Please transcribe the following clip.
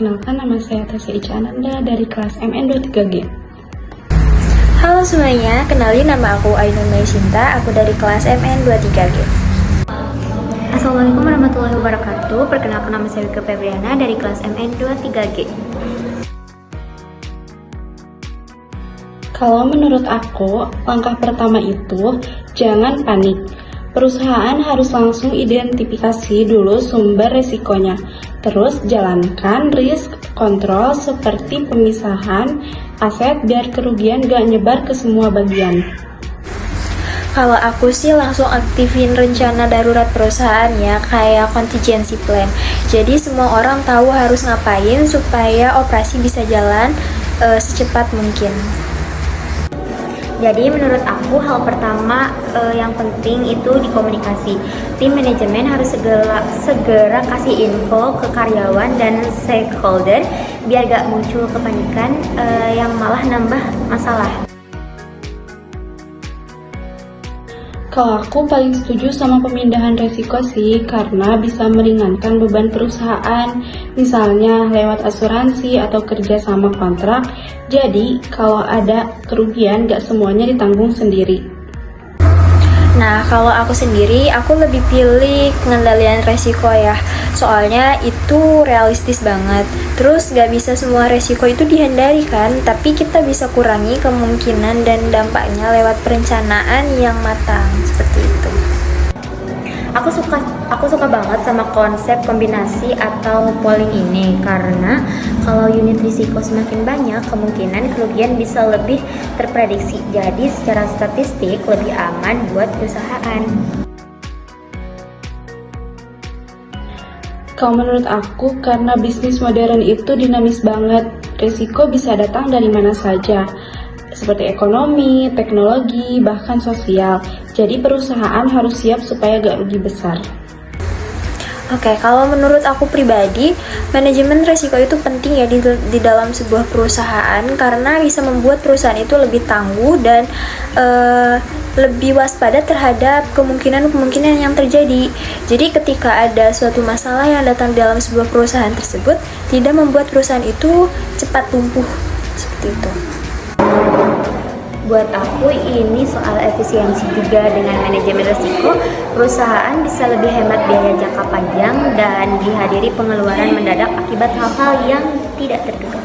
Perkenalkan, nama saya Tasya Ica Ananda dari kelas MN23G. Halo semuanya, kenalin nama aku Ainun Mai Sinta, aku dari kelas MN23G. Assalamualaikum warahmatullahi wabarakatuh. Perkenalkan, nama saya Wika Febriana dari kelas MN23G. Kalau menurut aku, langkah pertama itu jangan panik. Perusahaan harus langsung identifikasi dulu sumber resikonya. Terus jalankan risk control seperti pemisahan aset biar kerugian gak nyebar ke semua bagian. Kalau aku sih langsung aktifin rencana darurat perusahaan ya, kayak contingency plan. Jadi semua orang tahu harus ngapain supaya operasi bisa jalan secepat mungkin. Jadi menurut aku hal pertama yang penting itu di komunikasi. Tim manajemen harus segera kasih info ke karyawan dan stakeholder biar gak muncul kepanikan yang malah nambah masalah. Kalau aku paling setuju sama pemindahan resiko sih, karena bisa meringankan beban perusahaan, misalnya lewat asuransi atau kerja sama kontrak. Jadi kalau ada kerugian gak semuanya ditanggung sendiri. Nah, kalau aku sendiri, aku lebih pilih pengendalian resiko ya. Soalnya itu realistis banget. Terus gak bisa semua resiko itu dihindari kan, tapi kita bisa kurangi kemungkinan dan dampaknya lewat perencanaan yang matang, seperti itu. Aku suka banget sama konsep kombinasi atau pooling ini, karena kalau unit risiko semakin banyak, kemungkinan kerugian bisa lebih terprediksi. Jadi secara statistik lebih aman buat perusahaan. Kalau menurut aku, karena bisnis modern itu dinamis banget, risiko bisa datang dari mana saja, seperti ekonomi, teknologi, bahkan sosial. Jadi perusahaan harus siap supaya gak rugi besar. Oke, kalau menurut aku pribadi, manajemen resiko itu penting ya di dalam sebuah perusahaan, karena bisa membuat perusahaan itu lebih tangguh dan lebih waspada terhadap kemungkinan-kemungkinan yang terjadi. Jadi ketika ada suatu masalah yang datang dalam sebuah perusahaan tersebut, tidak membuat perusahaan itu cepat lumpuh, seperti itu. Buat aku ini soal efisiensi juga. Dengan manajemen risiko, perusahaan bisa lebih hemat biaya jangka panjang dan dihadiri pengeluaran mendadak akibat hal-hal yang tidak terduga.